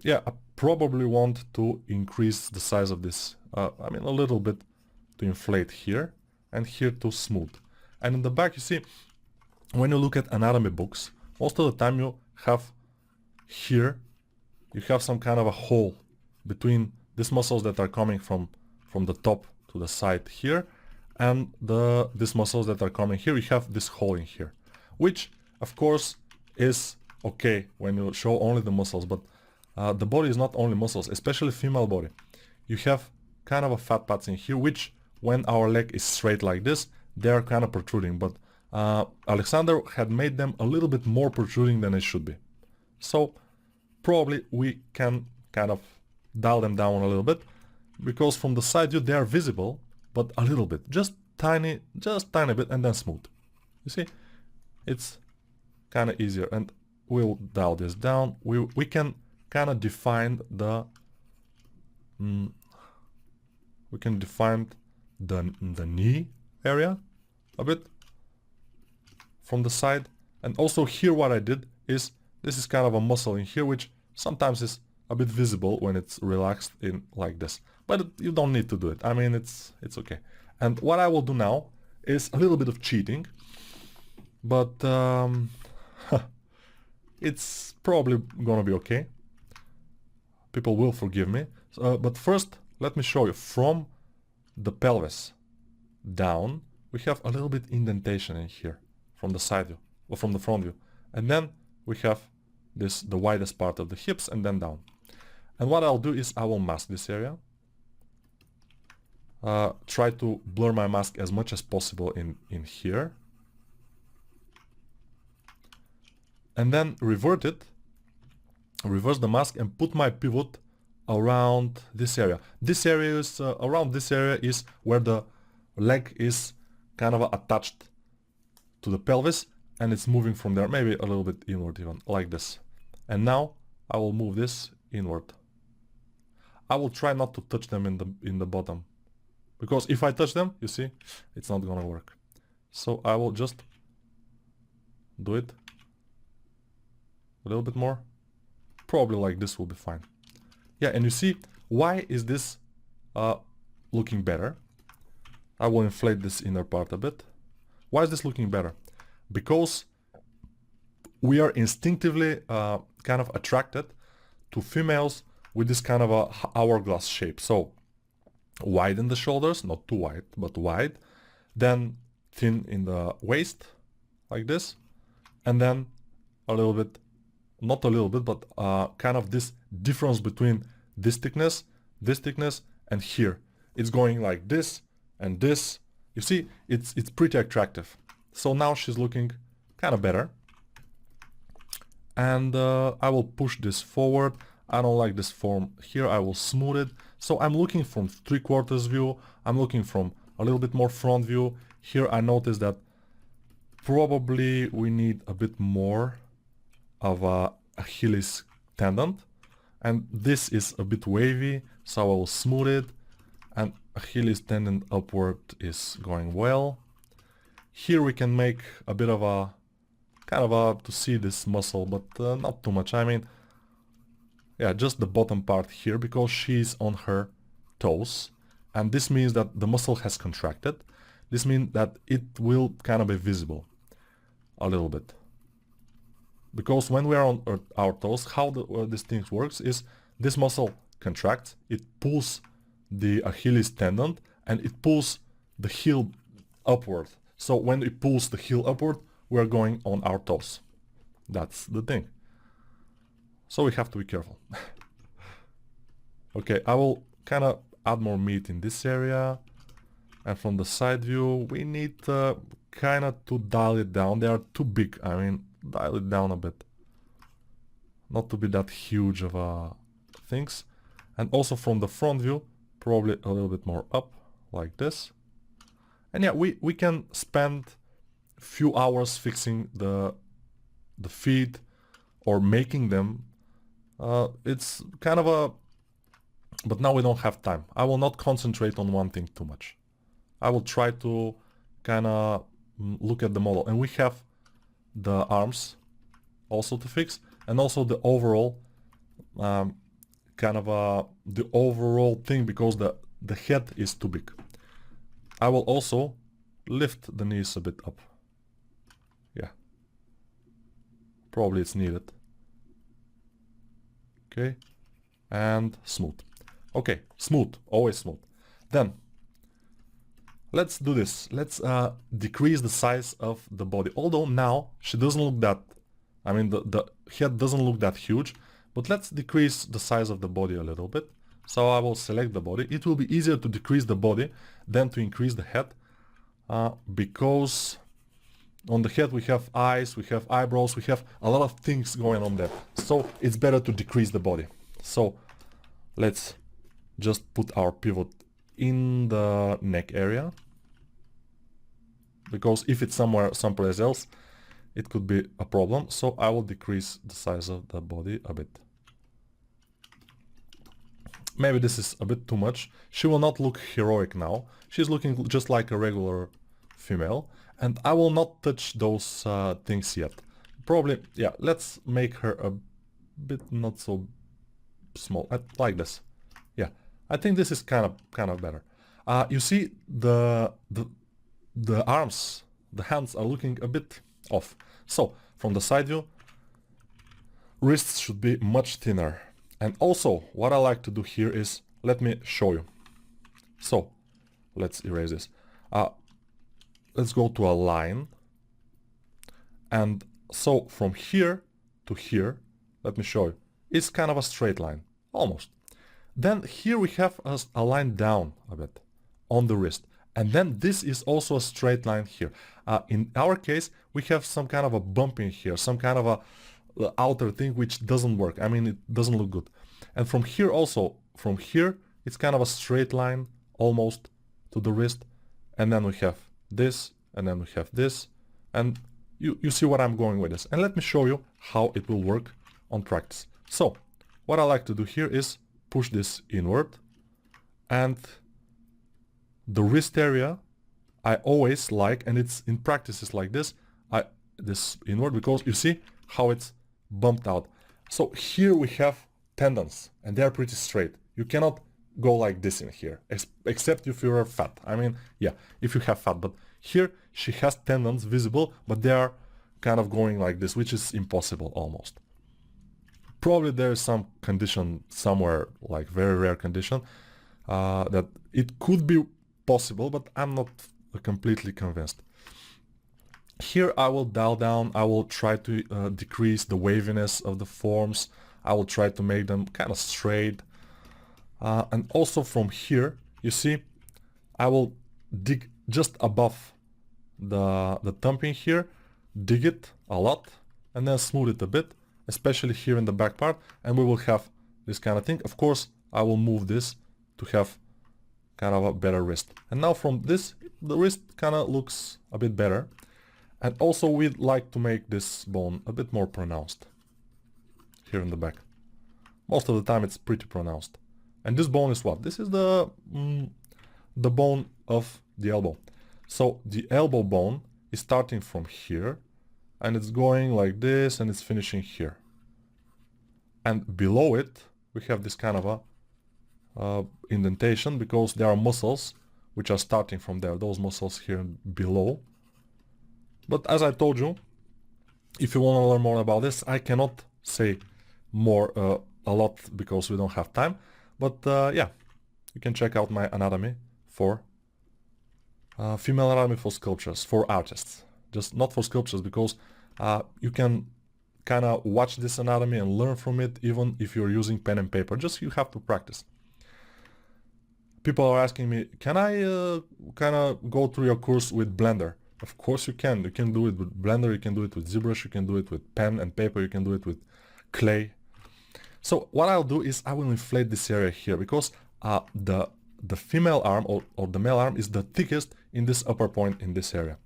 yeah, I probably want to increase the size of this, I mean a little bit, to inflate here, and here to smooth. And in the back, you see, when you look at anatomy books, most of the time you have here, you have some kind of a hole between these muscles that are coming from the top to the side here, and these muscles that are coming here. You have this hole in here, which of course is okay when you show only the muscles, but the body is not only muscles, especially female body. You have kind of a fat pads in here, which when our leg is straight like this, they are kind of protruding, but Alexander had made them a little bit more protruding than it should be. So probably we can kind of dial them down a little bit, because from the side view they are visible, but a little bit, just tiny bit, and then smooth. You see, it's kind of easier, and we'll dial this down. We can kind of define the the knee area a bit from the side. And also here what I did is, this is kind of a muscle in here, which sometimes is a bit visible when it's relaxed in like this, but you don't need to do it. I mean, it's okay. And what I will do now is a little bit of cheating, but it's probably gonna be okay. People will forgive me. But first, let me show you from the pelvis down. We have a little bit indentation in here from the side view or from the front view, and then we have the widest part of the hips, and then down. And what I'll do is I will mask this area. Try to blur my mask as much as possible in here, and then reverse the mask and put my pivot around this area. This area is around this area is where the leg is kind of attached to the pelvis, and it's moving from there, maybe a little bit inward even, like this. And now I will move this inward. I will try not to touch them in the bottom, because if I touch them, you see, it's not gonna work. So I will just do it a little bit more. Probably like this will be fine. Yeah, and you see, why is this looking better? I will inflate this inner part a bit. Why is this looking better? Because we are instinctively kind of attracted to females with this kind of a hourglass shape. So wide in the shoulders, not too wide, but wide. Then thin in the waist, like this. And then a little bit, not a little bit, but kind of this difference between this thickness, and here. It's going like this and this. You see, it's pretty attractive. So now she's looking kind of better. And I will push this forward. I don't like this form here. I will smooth it. So I'm looking from 3/4 view. I'm looking from a little bit more front view. Here I notice that probably we need a bit more of a Achilles tendon. And this is a bit wavy, so I will smooth it. And Achilles tendon upward is going well. Here we can make a bit of a kind of a to see this muscle, but not too much. I mean, yeah, just the bottom part here, because she's on her toes, and this means that the muscle has contracted. This means that it will kind of be visible a little bit, because when we are on our toes, how this thing works is this muscle contracts, it pulls the Achilles tendon, and it pulls the heel upward. So when it pulls the heel upward, we're going on our toes. That's the thing. So we have to be careful. Okay, I will kind of add more meat in this area. And from the side view, we need kind of to dial it down. They are too big. I mean, dial it down a bit. Not to be that huge of things. And also from the front view, probably a little bit more up, like this. And yeah, we can spend a few hours fixing the feet or making them. It's kind of a... But now we don't have time. I will not concentrate on one thing too much. I will try to kind of look at the model. And we have the arms also to fix, and also the overall kind of the overall thing, because the head is too big. I will also lift the knees a bit up. Yeah. Probably it's needed. Okay. And smooth. Okay, smooth, always smooth. Then let's do this. Let's decrease the size of the body. Although now she doesn't look that, I mean the head doesn't look that huge, but let's decrease the size of the body a little bit. So I will select the body. It will be easier to decrease the body than to increase the head, because on the head we have eyes, we have eyebrows, we have a lot of things going on there. So it's better to decrease the body. So let's just put our pivot in the neck area, because if it's someplace else, it could be a problem. So I will decrease the size of the body a bit. Maybe this is a bit too much. She will not look heroic now. She's looking just like a regular female, and I will not touch those things yet. Probably, yeah, let's make her a bit not so small, like this. Yeah, I think this is kind of better. You see the arms, the hands are looking a bit off. So from the side view, wrists should be much thinner. And also what I like to do here is, let me show you. So let's erase this. Let's go to a line. And so from here to here, let me show you. It's kind of a straight line, almost. Then here we have a line down a bit on the wrist. And then this is also a straight line here. In our case, we have some kind of a bump in here, some kind of a outer thing which doesn't work. I mean, it doesn't look good. And from here also, from here, it's kind of a straight line almost to the wrist. And then we have this, and then we have this. And you see what I'm going with this. And let me show you how it will work on practice. So what I like to do here is push this inward, and the wrist area I always like, and it's in practices like this, this inward, because you see how it's bumped out. So here we have tendons, and they're pretty straight. You cannot go like this in here, except if you're fat. I mean, yeah, if you have fat, but here she has tendons visible, but they are kind of going like this, which is impossible almost. Probably there is some condition somewhere, like very rare condition, that it could be possible, but I'm not completely convinced. Here I will dial down, I will try to decrease the waviness of the forms, I will try to make them kind of straight. And also from here, you see, I will dig just above the thumbing here, dig it a lot, and then smooth it a bit, especially here in the back part, and we will have this kind of thing. Of course, I will move this to have kind of a better wrist. And now from this, the wrist kind of looks a bit better. And also we'd like to make this bone a bit more pronounced here in the back. Most of the time it's pretty pronounced. And this bone is what? This is the bone of the elbow. So the elbow bone is starting from here, and it's going like this, and it's finishing here. And below it, we have this kind of a indentation, because there are muscles which are starting from there, those muscles here below. But as I told you, if you want to learn more about this, I cannot say more a lot because we don't have time. But yeah, you can check out my anatomy for female anatomy for sculptures, for artists. Just not for sculptures, because you can kind of watch this anatomy and learn from it even if you're using pen and paper. Just you have to practice. People are asking me, can I kind of go through your course with Blender? Of course you can. You can do it with Blender, you can do it with ZBrush, you can do it with pen and paper, you can do it with clay. So what I'll do is I will inflate this area here, because the female arm or the male arm is the thickest in this upper point in this area.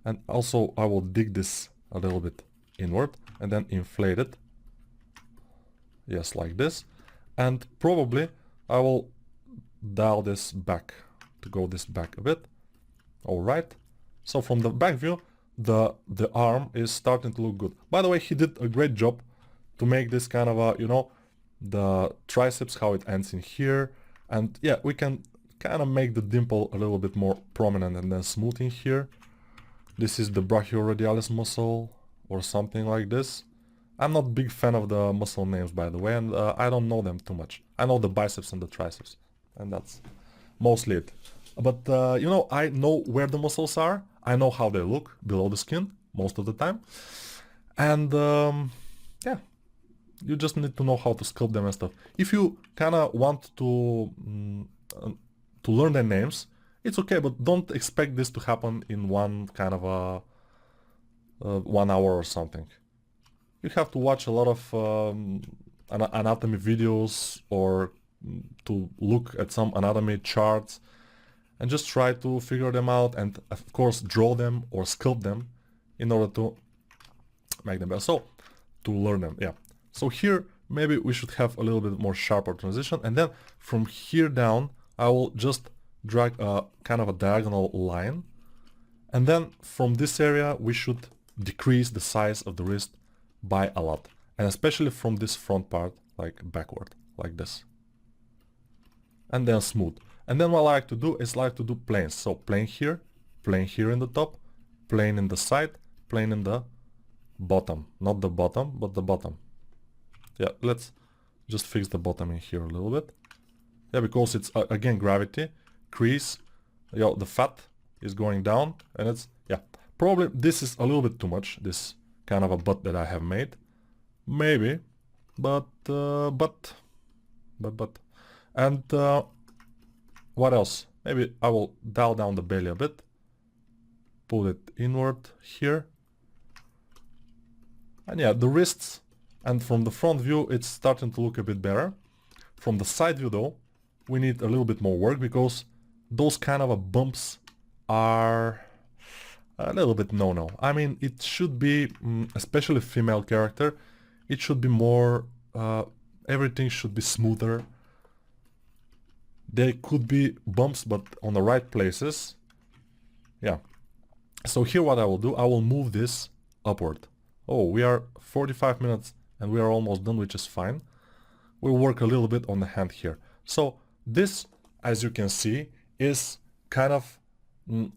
And also I will dig this a little bit inward and then inflate it. Yes, like this. And probably I will dial this back to go this back a bit. Alright. So from the back view, the arm is starting to look good. By the way, he did a great job to make this kind of a, you know, the triceps, how it ends in here. And yeah, we can kind of make the dimple a little bit more prominent and then smooth in here. This is the brachioradialis muscle or something like this. I'm not a big fan of the muscle names, by the way, and I don't know them too much. I know the biceps and the triceps, and that's mostly it. But you know, I know where the muscles are. I know how they look below the skin most of the time. And yeah, you just need to know how to sculpt them and stuff. If you kind of want to learn their names, it's okay, but don't expect this to happen in one kind of a 1 hour or something. You have to watch a lot of anatomy videos or to look at some anatomy charts and just try to figure them out, and of course draw them or sculpt them in order to make them better. So to learn them, yeah. So here maybe we should have a little bit more sharper transition, and then from here down I will just drag a kind of a diagonal line, and then from this area we should decrease the size of the wrist by a lot, and especially from this front part, like backward, like this, and then smooth. And then what I like to do is like to do planes. So plane here in the top, plane in the side, plane in the bottom. Not the bottom, but the bottom. Yeah, let's just fix the bottom in here a little bit. Yeah, because it's again gravity, crease, yo, the fat is going down, and it's, yeah, probably this is a little bit too much, this kind of a butt that I have made. Maybe, but and what else? Maybe I will dial down the belly a bit, pull it inward here, and yeah, the wrists, and from the front view it's starting to look a bit better. From the side view though, we need a little bit more work because those kind of bumps are a little bit no-no. I mean, it should be, especially female character, it should be more, everything should be smoother. There could be bumps, but on the right places. Yeah. So here what I will do, I will move this upward. Oh, we are 45 minutes and we are almost done, which is fine. We'll work a little bit on the hand here. So this, as you can see, is kind of,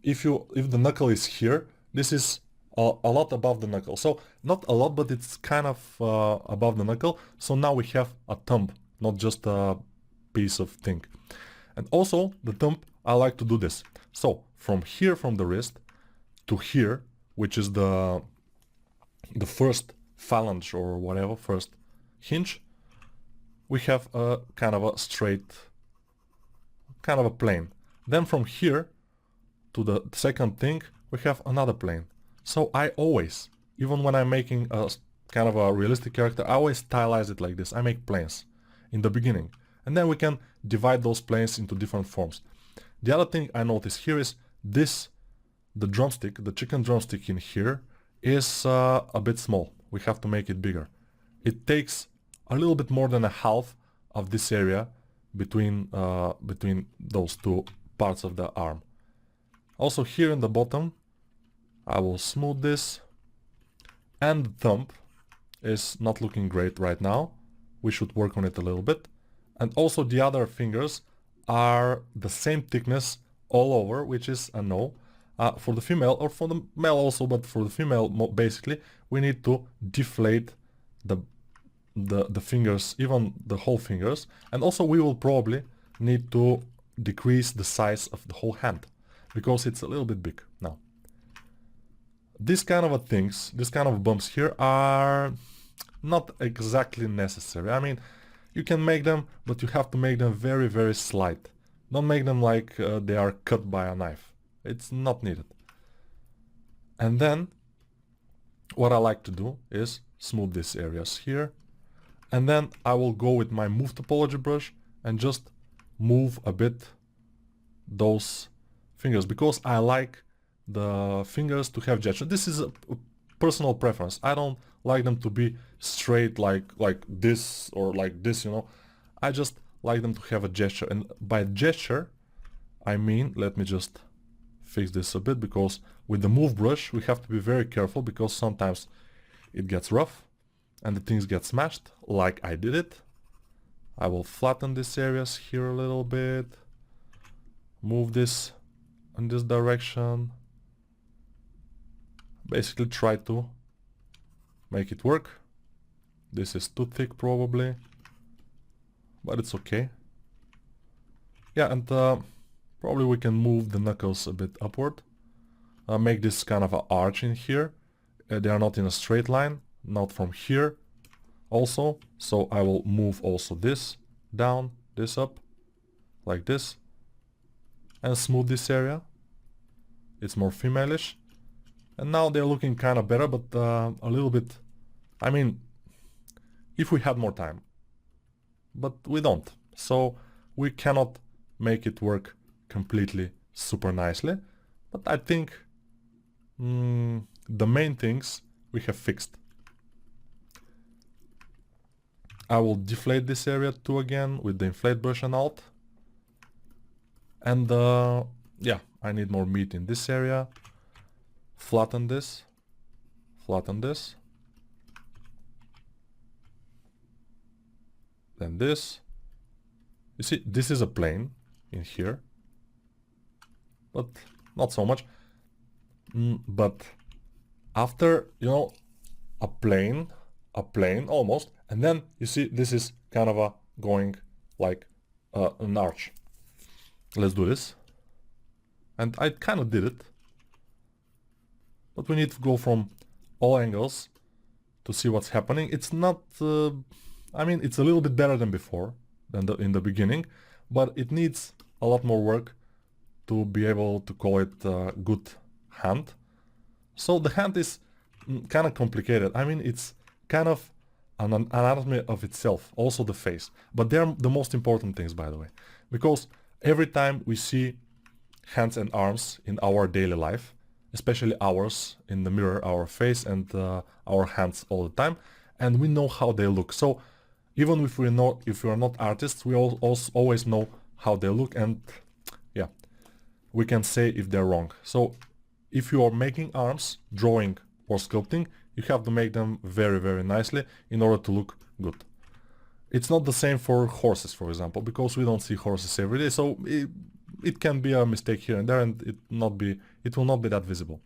if the knuckle is here, this is a lot above the knuckle. So not a lot, but it's kind of above the knuckle. So now we have a thumb, not just a piece of thing. And also the thumb, I like to do this. So from here, from the wrist to here, which is the first phalange or whatever, first hinge, we have a kind of a straight, kind of a plane. Then from here to the second thing, we have another plane. So I always, even when I'm making a kind of a realistic character, I always stylize it like this. I make planes in the beginning. And then we can divide those planes into different forms. The other thing I notice here is this, the drumstick, the chicken drumstick in here is a bit small. We have to make it bigger. It takes a little bit more than a half of this area between those two parts of the arm. Also here in the bottom, I will smooth this. And the thumb is not looking great right now. We should work on it a little bit. And also the other fingers are the same thickness all over, which is a no. For the female, or for the male also, but for the female basically, we need to deflate the fingers, even the whole fingers. And also we will probably need to decrease the size of the whole hand, because it's a little bit big now. These kind of things, these kind of bumps here are not exactly necessary. I mean, you can make them, but you have to make them very, very slight. Don't make them like they are cut by a knife. It's not needed. And then what I like to do is smooth these areas here. And then I will go with my Move Topology brush and just move a bit those fingers, because I like the fingers to have gesture. This is a personal preference. I don't like them to be straight like this or like this, you know. I just like them to have a gesture. And by gesture, I mean, let me just fix this a bit, because with the move brush we have to be very careful, because sometimes it gets rough and the things get smashed, like I did it. I will flatten these areas here a little bit, move this in this direction, basically try to make it work. This is too thick probably, but it's okay. Yeah, and probably we can move the knuckles a bit upward, make this kind of an arch in here. They are not in a straight line, not from here also, so I will move also this down, this up, like this, and smooth this area. It's more femalish. And now they're looking kind of better, but a little bit, I mean, if we had more time, but we don't, so we cannot make it work completely super nicely. But I think the main things we have fixed. I will deflate this area too again with the inflate brush and alt. And yeah, I need more meat in this area. Flatten this, then this. You see, this is a plane in here, but not so much. But after, you know, a plane almost, and then you see this is kind of a going like an arch. Let's do this. And I kind of did it, but we need to go from all angles to see what's happening. It's not, I mean, it's a little bit better than before, than in the beginning, but it needs a lot more work to be able to call it a good hand. So the hand is kind of complicated. I mean, it's kind of an anatomy of itself, also the face. But they're the most important things, by the way, because every time we see hands and arms in our daily life, especially ours in the mirror, our face and our hands all the time, and we know how they look. So even if we are not artists, we also always know how they look, and yeah, we can say if they're wrong. So if you are making arms, drawing or sculpting, you have to make them very, very nicely in order to look good. It's not the same for horses, for example, because we don't see horses every day, so it can be a mistake here and there, and it will not be that visible.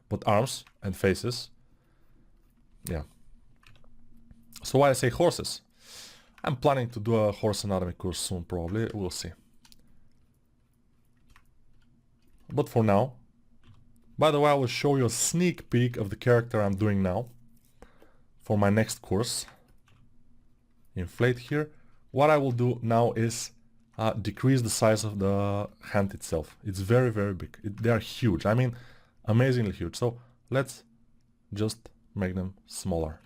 But arms and faces, yeah. So why I say horses? I'm planning to do a horse anatomy course soon, probably. We'll see. But for now, by the way, I will show you a sneak peek of the character I'm doing now for my next course. Inflate here. What I will do now is decrease the size of the hand itself. It's very, very big. They are huge. I mean, amazingly huge. So let's just make them smaller.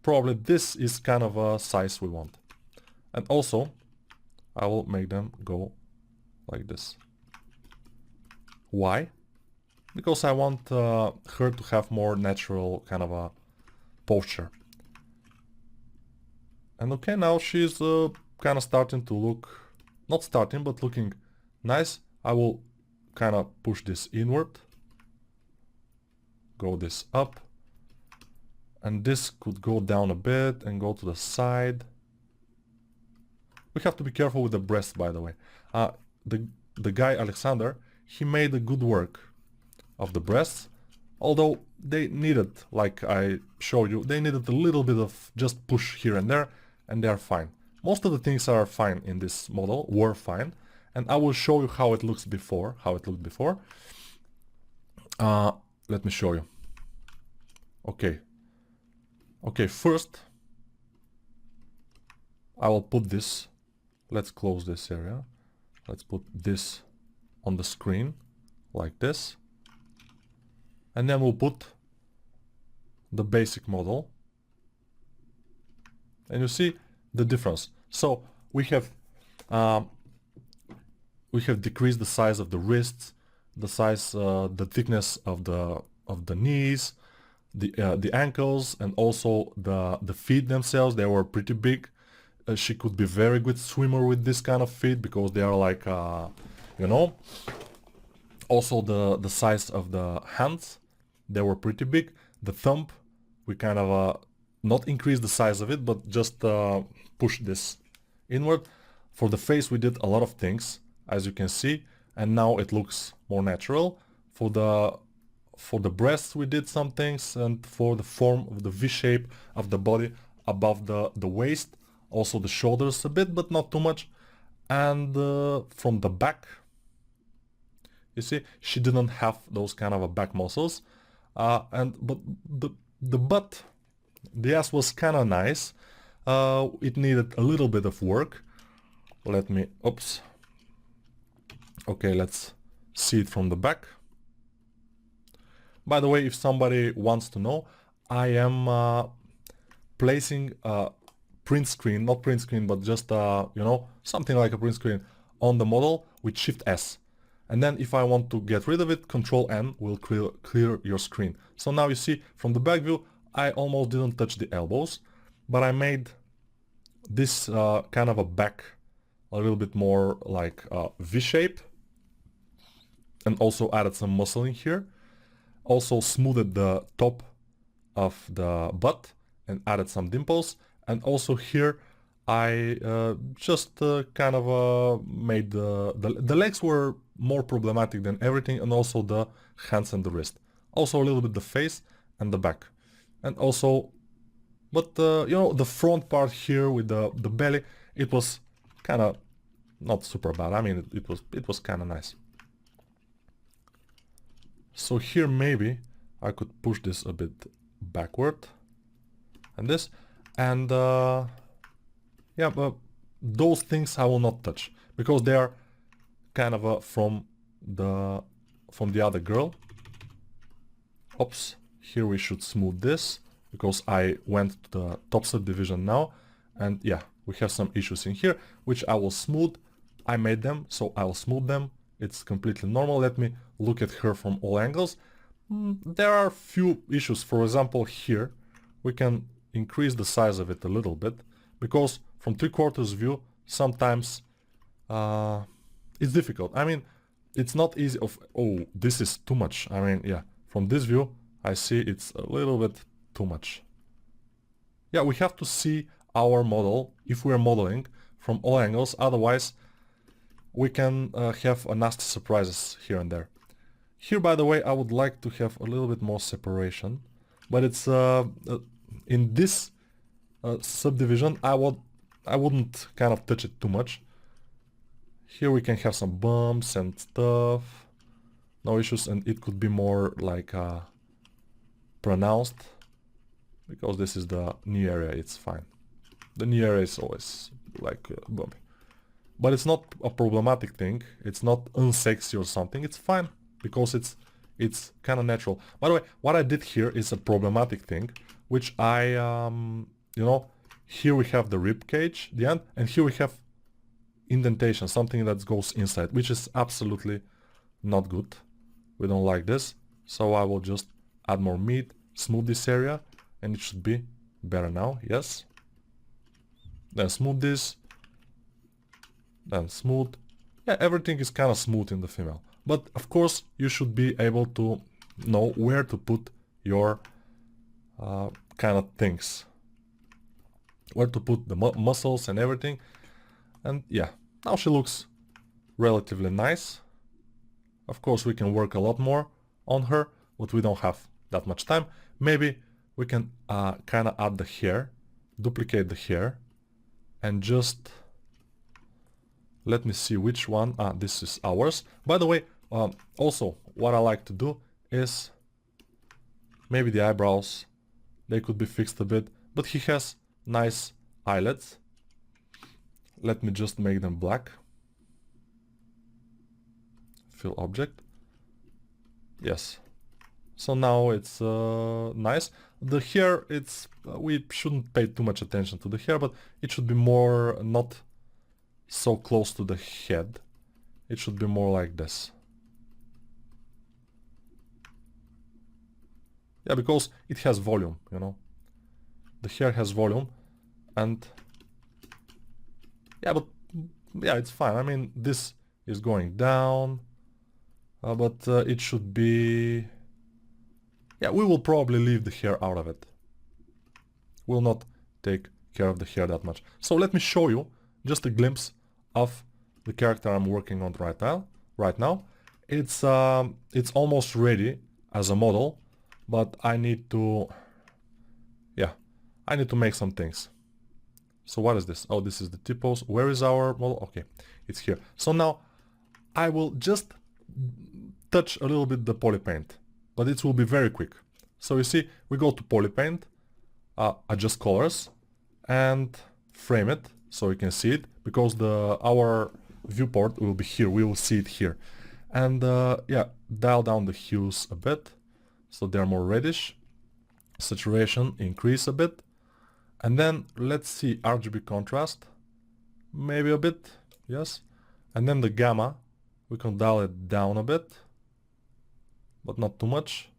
Probably this is kind of a size we want. And also, I will make them go like this. Why? Because I want her to have more natural kind of a posture. And okay, now she's kind of starting to look, not starting, but looking nice. I will kind of push this inward, go this up, and this could go down a bit and go to the side. We have to be careful with the breast, by the way. The guy Alexander, he made a good work of the breasts, although they needed, like I showed you, they needed a little bit of just push here and there, and they are fine. Most of the things are fine in this model, were fine, and I will show you how it looks before, let me show you. Okay, first I will put this, let's close this area, let's put this on the screen like this, and then we'll put the basic model, and you see the difference. So we have decreased the size of the wrists, the size, the thickness of the knees, the ankles, and also the feet themselves. They were pretty big. She could be very good swimmer with this kind of feet because they are like, you know. Also the size of the hands, they were pretty big. The thumb, we kind of not increase the size of it, but just push this inward. For the face we did a lot of things, as you can see, and now it looks more natural. For the breasts we did some things, and for the form of the V shape of the body above the waist, also the shoulders a bit, but not too much. And from the back, you see, she didn't have those kind of back muscles, but the butt, the ass was kind of nice. It needed a little bit of work. Oops. Okay, let's see it from the back. By the way, if somebody wants to know, I am placing a print screen, not print screen, but just, you know, something like a print screen on the model with Shift S. And then if I want to get rid of it, Control N will clear your screen. So now you see from the back view, I almost didn't touch the elbows, but I made this kind of a back a little bit more like V shape, and also added some muscle in here. Also smoothed the top of the butt and added some dimples. And also here I just kind of made the legs were more problematic than everything, and also the hands and the wrist. Also a little bit the face and the back. And also, but you know, the front part here with the belly, it was kind of not super bad. I mean, it was kind of nice. So here maybe I could push this a bit backward, and this, and yeah, but those things I will not touch because they are kind of from the other girl. Oops, here we should smooth this because I went to the top subdivision now, and yeah, we have some issues in here, which I will smooth. I made them, so I'll smooth them. It's completely normal. Let me look at her from all angles. There are few issues. For example, here we can increase the size of it a little bit, because from 3/4 view sometimes it's difficult. I mean, it's not easy oh, this is too much. I mean, yeah, from this view I see it's a little bit too much. Yeah, we have to see our model if we're modeling from all angles, otherwise we can have a nasty surprises here and there. Here, by the way, I would like to have a little bit more separation, but it's in this subdivision I wouldn't kind of touch it too much. Here we can have some bumps and stuff, no issues, and it could be more like pronounced, because this is the new area. It's fine. The new area is always like bumpy, but it's not a problematic thing. It's not unsexy or something. It's fine, because it's kind of natural. By the way, what I did here is a problematic thing, which I you know, here we have the rib cage, the end, and here we have indentation, something that goes inside, which is absolutely not good. We don't like this, so I will just add more meat, smooth this area, and it should be better now. Yes, then smooth this, then smooth. Yeah, everything is kind of smooth in the female, but of course you should be able to know where to put your kind of things, where to put the muscles and everything. And yeah, now she looks relatively nice. Of course we can work a lot more on her, but we don't have that much time. Maybe we can kind of add the hair, duplicate the hair, and just let me see which one. This is ours. By the way, also what I like to do is maybe the eyebrows, they could be fixed a bit, but he has nice eyelids. Let me just make them black. Fill object. Yes. So now it's nice. The hair, it's we shouldn't pay too much attention to the hair, but it should be more not so close to the head. It should be more like this. Yeah, because it has volume, you know. The hair has volume, and yeah, but yeah, it's fine. I mean, this is going down, but it should be... Yeah, we will probably leave the hair out of it. We'll not take care of the hair that much. So let me show you just a glimpse of the character I'm working on right now. It's almost ready as a model, but I need to... Yeah, I need to make some things. So what is this? Oh, this is the T-pose. Where is our model? Okay, it's here. So now I will just touch a little bit the poly paint, but it will be very quick. So you see, we go to poly paint, adjust colors, and frame it so you can see it, because our viewport will be here. We will see it here. And yeah, dial down the hues a bit so they're more reddish. Saturation increase a bit. And then let's see RGB contrast, maybe a bit, yes. And then the gamma, we can dial it down a bit, but not too much.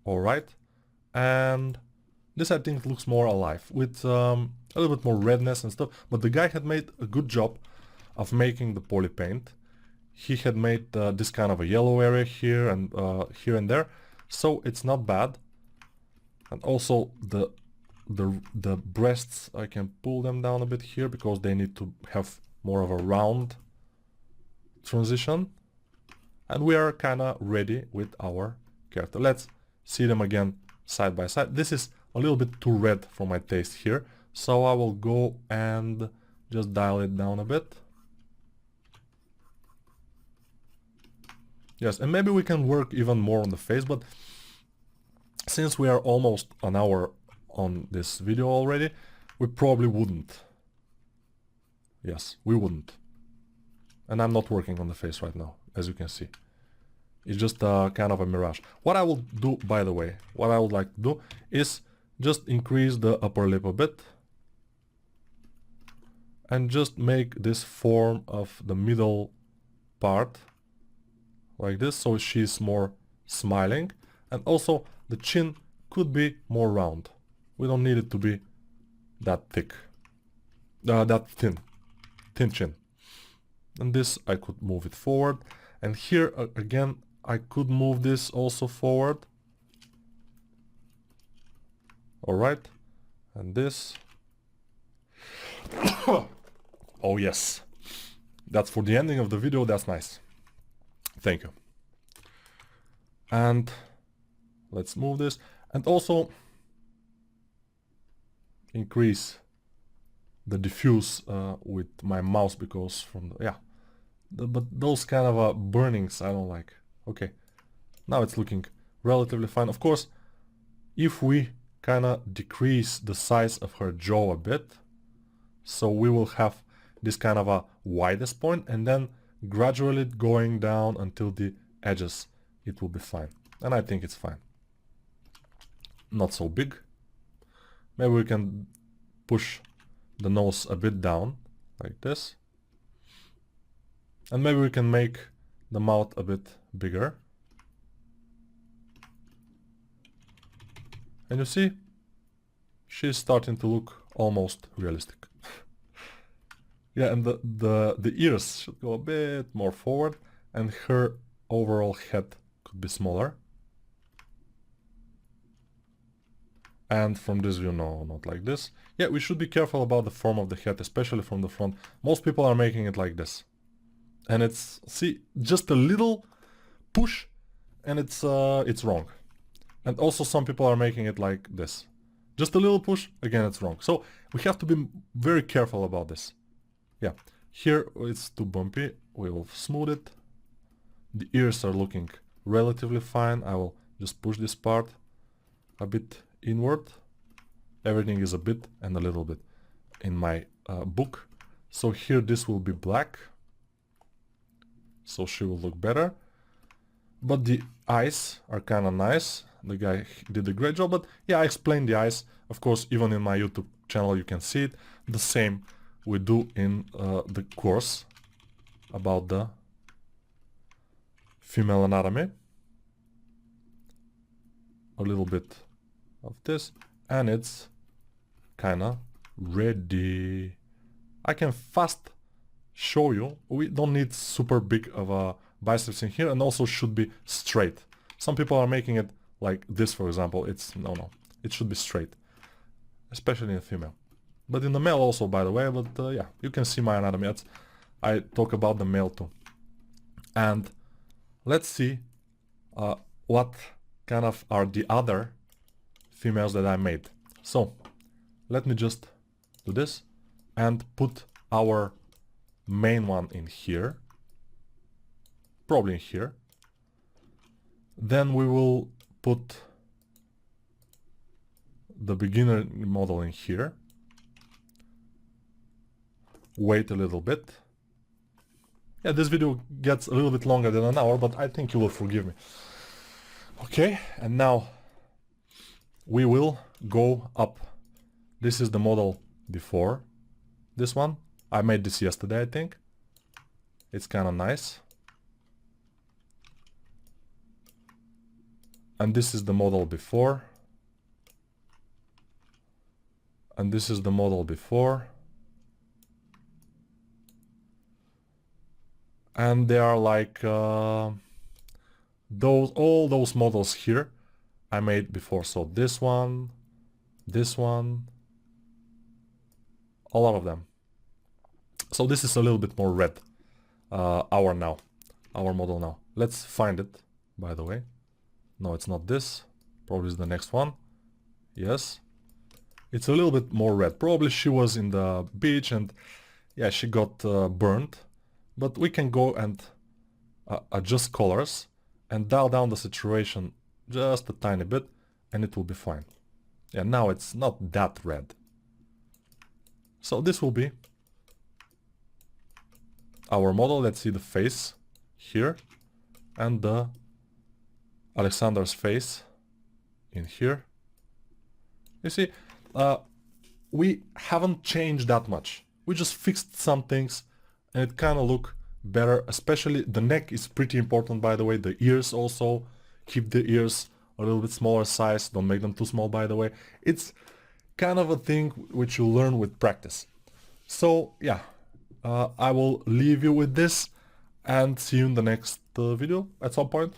Alright, and this I think looks more alive, with a little bit more redness and stuff, but the guy had made a good job of making the poly paint. He had made this kind of a yellow area here and there. So it's not bad. And also the breasts, I can pull them down a bit here because they need to have more of a round transition. And we are kind of ready with our character. Let's see them again side by side. This is a little bit too red for my taste here, so I will go and just dial it down a bit. Yes, and maybe we can work even more on the face, but since we are almost an hour on this video already, we probably wouldn't. Yes, we wouldn't. And I'm not working on the face right now, as you can see. It's just kind of a mirage. What I will do, by the way, what I would like to do is just increase the upper lip a bit and just make this form of the middle part like this, so she's more smiling. And also the chin could be more round. We don't need it to be that thick, that thin chin. And this I could move it forward, and here again I could move this also forward. Alright, and this. Oh yes, that's for the ending of the video, that's nice. Thank you. And let's move this, and also increase the diffuse with my mouse, because from the, but those kind of burnings I don't like. Okay, now it's looking relatively fine. Of course, if we kind of decrease the size of her jaw a bit, so we will have this kind of a widest point, and then gradually going down until the edges, it will be fine. And I think it's fine. Not so big. Maybe we can push the nose a bit down like this, and maybe we can make the mouth a bit bigger. And you see, she's starting to look almost realistic. Yeah, and the ears should go a bit more forward, and her overall head could be smaller. And from this view, no, not like this. Yeah, we should be careful about the form of the head, especially from the front. Most people are making it like this. And it's, see, just a little push, and it's wrong. And also some people are making it like this. Just a little push, again it's wrong. So we have to be very careful about this. Yeah, here it's too bumpy, we will smooth it. The ears are looking relatively fine. I will just push this part a bit inward. Everything is a bit and a little bit in my book. So here this will be black, so she will look better. But the eyes are kind of nice. The guy did a great job. But yeah, I explained the eyes. Of course, even in my YouTube channel you can see it. The same we do in the course about the female anatomy. A little bit of this, and it's kinda ready. I can fast show you. We don't need super big of a biceps in here, and also should be straight. Some people are making it like this, for example. It's no, it should be straight, especially in a female, but in the male also, by the way. But yeah, you can see my anatomy. I talk about the male too. And let's see what kind of are the other females that I made. So let me just do this and put our main one in here, probably in here. Then we will put the beginner model in here. Wait a little bit. Yeah, this video gets a little bit longer than an hour, but I think you will forgive me. Okay, and now we will go up. This is the model before this one. I made this yesterday, I think. It's kind of nice. And this is the model before. And this is the model before. And they are like all those models here I made before. So this one, a lot of them. So this is a little bit more red. Our model now. Let's find it, by the way. No, it's not this. Probably is the next one. Yes. It's a little bit more red. Probably she was in the beach and yeah, she got burned. But we can go and adjust colors and dial down the saturation just a tiny bit, and it will be fine. Yeah, now it's not that red. So this will be our model. Let's see the face here and the Alexander's face in here. You see, we haven't changed that much. We just fixed some things and it kind of look better. Especially the neck is pretty important, by the way. The ears also. Keep the ears a little bit smaller size. Don't make them too small, by the way. It's kind of a thing which you learn with practice. So yeah, I will leave you with this and see you in the next video at some point.